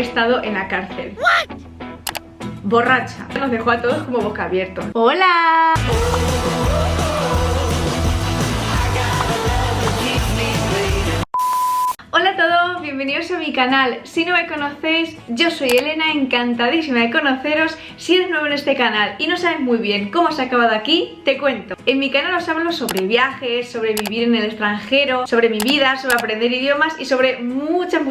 he estado en la cárcel. Borracha. Nos dejó a todos como boca abiertos. ¡Hola! Hola a todos, bienvenidos a mi canal. Si no me conocéis, yo soy Elena, encantadísima de conoceros. Si eres nuevo en este canal y no sabes muy bien cómo se ha acabado aquí, te cuento. En mi canal os hablo sobre viajes, sobre vivir en el extranjero, sobre mi vida, sobre aprender idiomas y sobre muchas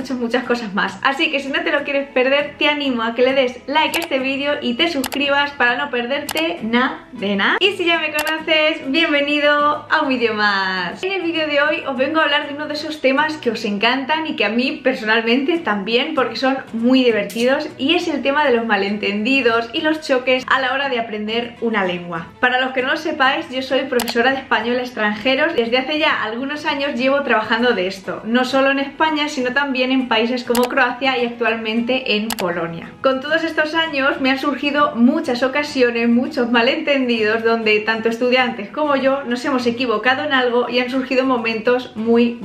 cosas más. Así que si no te lo quieres perder, te animo a que le des like a este vídeo y te suscribas para no perderte nada de nada. Y si ya me conoces, bienvenido a un vídeo más. En el vídeo de hoy os vengo a hablar de uno de esos temas que os encantan y que a mí personalmente también, porque son muy divertidos, y es el tema de los malentendidos y los choques a la hora de aprender una lengua. Para los que no lo sepáis, yo soy profesora de español a extranjeros. Desde hace ya algunos años llevo trabajando de esto, no solo en España, sino también en países como Croacia y actualmente en Polonia. Con todos estos años me han surgido muchas ocasiones, muchos malentendidos, donde tanto estudiantes como yo nos hemos equivocado en algo y han surgido momentos muy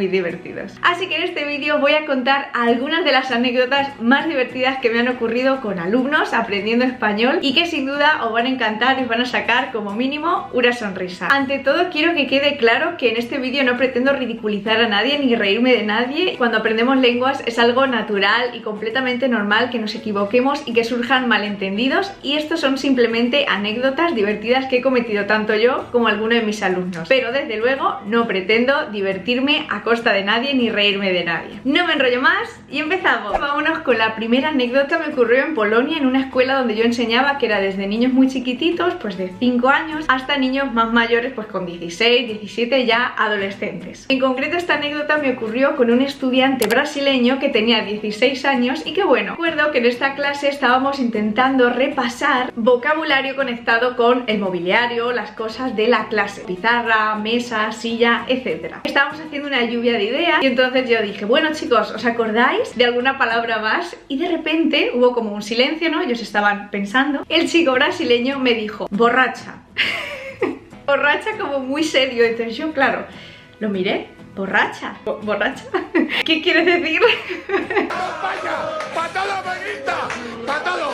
divertidos. Así que en este vídeo voy a contar algunas de las anécdotas más divertidas que me han ocurrido con alumnos aprendiendo español y que sin duda os van a encantar y os van a sacar como mínimo una sonrisa. Ante todo, quiero que quede claro que en este vídeo no pretendo ridiculizar a nadie ni reírme de nadie. Cuando aprendemos lenguas es algo natural y completamente normal que nos equivoquemos y que surjan malentendidos, y estos son simplemente anécdotas divertidas que he cometido tanto yo como alguno de mis alumnos. Pero desde luego no pretendo divertirme a costa de nadie ni reírme de nadie. No me enrollo más y empezamos. Vámonos con la primera anécdota. Me ocurrió en Polonia, en una escuela donde yo enseñaba, que era desde niños muy chiquititos, pues de 5 años, hasta niños más mayores, pues con 16, 17, ya adolescentes. En concreto, esta anécdota me ocurrió con un estudiante brasileño que tenía 16 años y que, bueno, recuerdo que en esta clase estábamos intentando repasar vocabulario conectado con el mobiliario, las cosas de la clase, pizarra, mesa, silla, etc. Estábamos haciendo una lluvia de ideas y entonces yo dije, bueno chicos, ¿os acordáis de alguna palabra más? Y de repente hubo como un silencio, ¿no? Ellos estaban pensando. El chico brasileño me dijo, borracha. Borracha, como muy serio. Entonces yo, claro, lo miré. ¿Borracha? ¿Borracha? ¿Qué quieres decir? ¡Vaya! ¡Patado, manita! ¡Patado!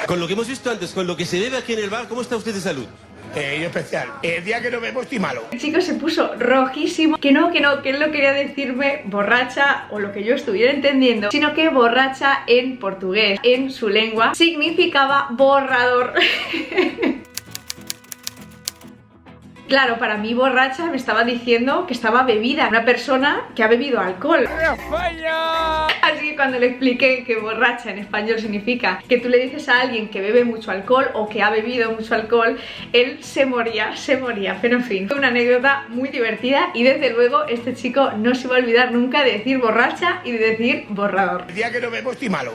Con lo que hemos visto antes, con lo que se bebe aquí en el bar, ¿cómo está usted de salud? Yo especial. El día que nos vemos estoy malo. El chico se puso rojísimo. Que él no quería decirme borracha o lo que yo estuviera entendiendo, sino que borracha en portugués, en su lengua, significaba borrador. Claro, para mí borracha me estaba diciendo que estaba bebida, una persona que ha bebido alcohol. Así que cuando le expliqué que borracha en español significa que tú le dices a alguien que bebe mucho alcohol o que ha bebido mucho alcohol, él se moría, pero en fin, fue una anécdota muy divertida y desde luego este chico no se va a olvidar nunca de decir borracha y de decir borrador. El día que nos vemos estoy malo.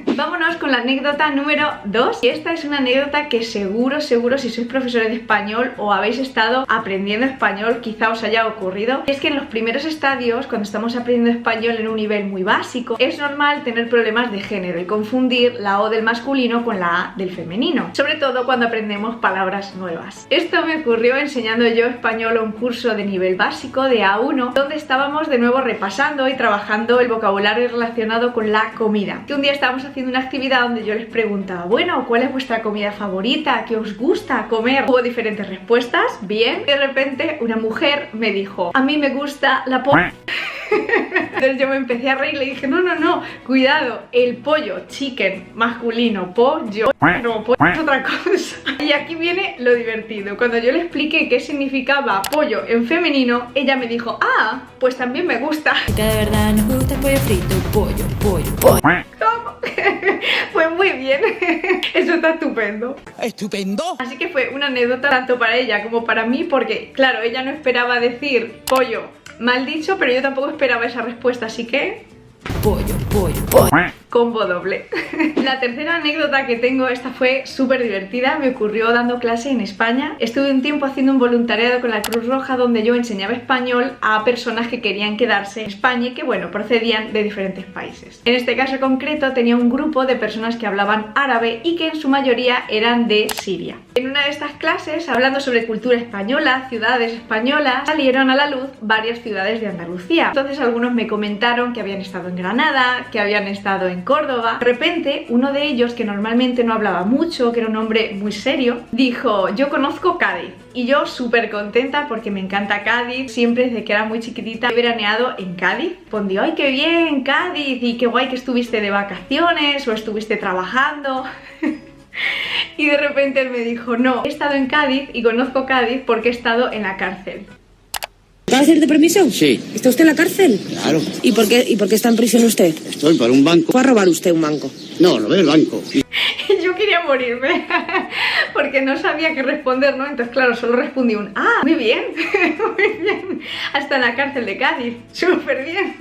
Vámonos con la anécdota número 2. Y esta es una anécdota que seguro si sois profesores de español o habéis estado aprendiendo español, quizá os haya ocurrido. Y es que en los primeros estadios, cuando estamos aprendiendo español en un nivel muy básico, es normal tener problemas de género y confundir la O del masculino con la A del femenino, sobre todo cuando aprendemos palabras nuevas. Esto me ocurrió enseñando yo español a un curso de nivel básico de A1, donde estábamos de nuevo repasando y trabajando el vocabulario relacionado con la comida. Que un día estábamos haciendo una actividad donde yo les preguntaba, bueno, ¿cuál es vuestra comida favorita? ¿Qué os gusta comer? Hubo diferentes respuestas, bien. De repente una mujer me dijo, a mí me gusta la Entonces yo me empecé a reír y le dije, no, cuidado, el pollo, chicken, masculino, pollo, no, pollo es otra cosa. Y aquí viene lo divertido. Cuando yo le expliqué qué significaba pollo en femenino, ella me dijo, ah, pues también me gusta. Que de verdad nos gusta el pollo frito, pollo. ¿Cómo? Pues muy bien. Eso está estupendo. ¡Estupendo! Así que fue una anécdota tanto para ella como para mí, porque claro, ella no esperaba decir pollo mal dicho, pero yo tampoco esperaba esa respuesta, así que pollo, pollo, pollo. Combo doble. La tercera anécdota que tengo, esta fue súper divertida, me ocurrió dando clase en España. Estuve un tiempo haciendo un voluntariado con la Cruz Roja donde yo enseñaba español a personas que querían quedarse en España y que, bueno, procedían de diferentes países. En este caso concreto tenía un grupo de personas que hablaban árabe y que en su mayoría eran de Siria. En una de estas clases, hablando sobre cultura española, ciudades españolas, salieron a la luz varias ciudades de Andalucía. Entonces algunos me comentaron que habían estado en Granada, que habían estado en Córdoba. De repente, uno de ellos, que normalmente no hablaba mucho, que era un hombre muy serio, dijo: yo conozco Cádiz. Y yo súper contenta porque me encanta Cádiz, siempre desde que era muy chiquitita he veraneado en Cádiz. Respondió: ay, qué bien, Cádiz, y qué guay que estuviste de vacaciones o estuviste trabajando. Y de repente él me dijo: no, he estado en Cádiz y conozco Cádiz porque he estado en la cárcel. ¿Va a hacer de permiso? Sí. ¿Está usted en la cárcel? Claro. ¿Y por qué está en prisión usted? Estoy para un banco. ¿Fue a robar usted un banco? No, lo ve el banco. Yo quería morirme porque no sabía qué responder, ¿no? Entonces, claro, solo respondí un ¡ah! Muy bien, muy bien. Hasta en la cárcel de Cádiz, súper bien.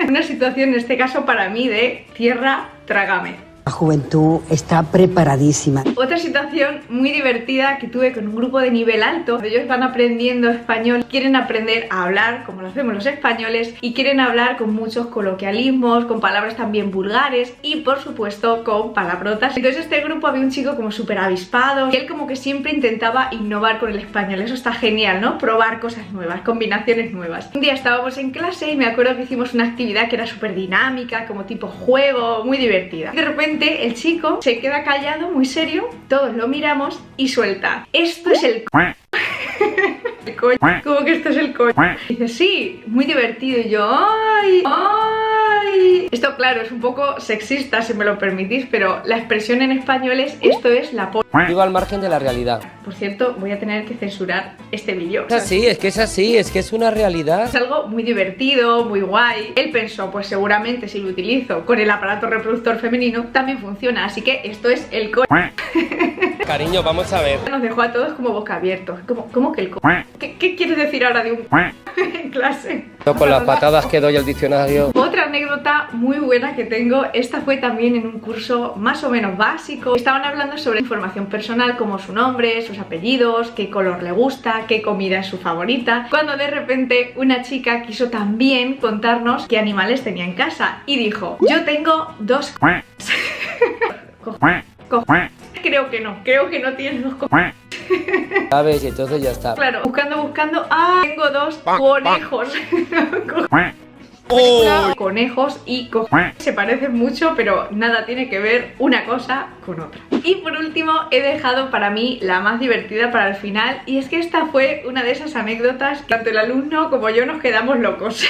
Una situación, en este caso para mí, de tierra, trágame. La juventud está preparadísima. Otra situación muy divertida que tuve con un grupo de nivel alto. Ellos van aprendiendo español, quieren aprender a hablar como lo hacemos los españoles y quieren hablar con muchos coloquialismos, con palabras también vulgares y por supuesto con palabrotas. Entonces este grupo había un chico como súper avispado y él como que siempre intentaba innovar con el español. Eso está genial, ¿no? Probar cosas nuevas, combinaciones nuevas. Un día estábamos en clase y me acuerdo que hicimos una actividad que era súper dinámica, como tipo juego, muy divertida. De repente el chico se queda callado, muy serio, todos lo miramos y suelta: esto es el el coño. ¿Cómo que esto es el coño? Dice: sí, muy divertido. Y yo: ¡ay! ¡ay! Esto, claro, es un poco sexista, si me lo permitís, pero la expresión en español es: esto es la polla. Vivo al margen de la realidad. Por cierto, voy a tener que censurar este vídeo. Es así, es que es una realidad. Es algo muy divertido, muy guay. Él pensó: pues seguramente si lo utilizo con el aparato reproductor femenino también funciona, así que esto es el coño. Cariño, vamos a ver. Nos dejó a todos como boca abiertos. ¿Cómo que el coño? ¿Qué quieres decir ahora de un en clase? Con las patadas que doy al diccionario. Otra anécdota muy buena que tengo, esta fue también en un curso más o menos básico. Estaban hablando sobre información personal como su nombre, sus apellidos, qué color le gusta, qué comida es su favorita, cuando de repente una chica quiso también contarnos qué animales tenía en casa y dijo: yo tengo dos creo que no tienes dos ¿Sabes? Y entonces ya está. Claro, buscando, tengo dos conejos. Conejos y se parecen mucho, pero nada tiene que ver una cosa con otra. Y por último he dejado para mí la más divertida para el final, y es que esta fue una de esas anécdotas que tanto el alumno como yo nos quedamos locos.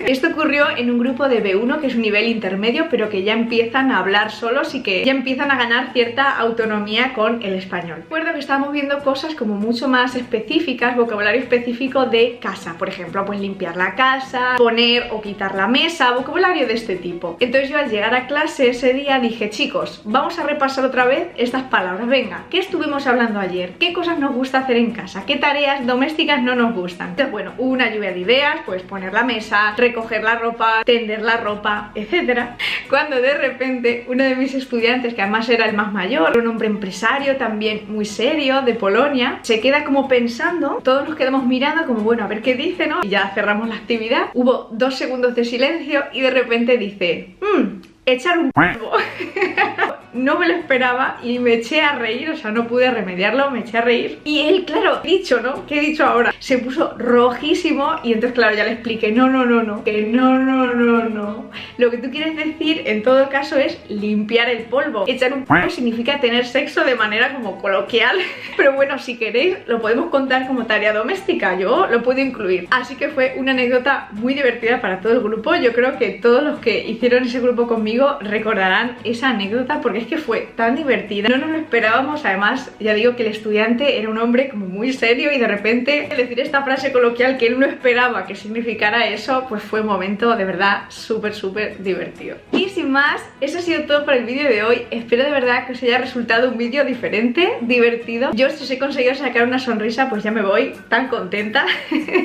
Esto ocurrió en un grupo de B1, que es un nivel intermedio, pero que ya empiezan a hablar solos y que ya empiezan a ganar cierta autonomía con el español. Recuerdo que estábamos viendo cosas como mucho más específicas, vocabulario específico de casa, por ejemplo, pues limpiar la casa, poner o quitar la mesa, vocabulario de este tipo. Entonces yo al llegar a clase ese día dije: chicos, vamos a repasar otra vez estas palabras. Venga, ¿qué estuvimos hablando ayer? ¿Qué cosas nos gusta hacer en casa? ¿Qué tareas domésticas no nos gustan? Entonces, bueno, hubo una lluvia de ideas, pues poner la mesa, recoger la ropa, tender la ropa, etcétera. Cuando de repente uno de mis estudiantes, que además era el más mayor, un hombre empresario también muy serio de Polonia, se queda como pensando, todos nos quedamos mirando como bueno, a ver qué dice, ¿no? Y ya cerramos la actividad. Hubo 2 segundos de silencio y de repente dice: echar un polvo. No me lo esperaba y me eché a reír, o sea, no pude remediarlo, me eché a reír. Y él, claro, dicho, ¿no? ¿Qué he dicho ahora? Se puso rojísimo y entonces, claro, ya le expliqué: no, que no. Lo que tú quieres decir, en todo caso, es limpiar el polvo. Echar un polvo significa tener sexo de manera como coloquial. Pero bueno, si queréis, lo podemos contar como tarea doméstica, yo lo puedo incluir. Así que fue una anécdota muy divertida para todo el grupo. Yo creo que todos los que hicieron ese grupo conmigo recordarán esa anécdota porque es que fue tan divertida, no nos lo esperábamos. Además, ya digo que el estudiante era un hombre como muy serio y de repente decir esta frase coloquial que él no esperaba que significara eso, pues fue un momento de verdad súper divertido. Y sin más, eso ha sido todo por el vídeo de hoy. Espero de verdad que os haya resultado un vídeo diferente, divertido. Yo si os he conseguido sacar una sonrisa, pues ya me voy tan contenta.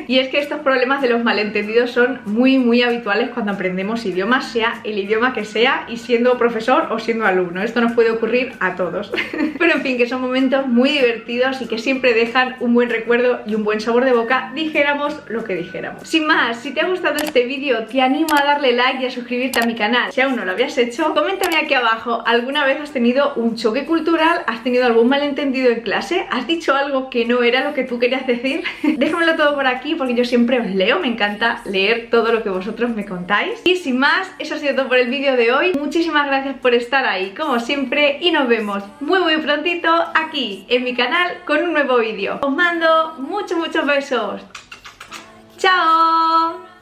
Y es que estos problemas de los malentendidos son muy habituales cuando aprendemos idiomas, sea el idioma que sea, y siendo profesor o siendo alumno. Esto nos puede ocurrir a todos. Pero en fin, que son momentos muy divertidos y que siempre dejan un buen recuerdo y un buen sabor de boca, dijéramos lo que dijéramos. Sin más, si te ha gustado este vídeo, te animo a darle like y a suscribirte a mi canal si aún no lo habías hecho. Coméntame aquí abajo, ¿alguna vez has tenido un choque cultural? ¿Has tenido algún malentendido en clase? ¿Has dicho algo que no era lo que tú querías decir? Déjamelo todo por aquí porque yo siempre os leo, me encanta leer todo lo que vosotros me contáis. Y sin más, eso ha sido todo por el vídeo de hoy. Muchísimas gracias por estar ahí, como siempre, y nos vemos muy prontito aquí en mi canal con un nuevo vídeo. Os mando muchos besos. ¡Chao!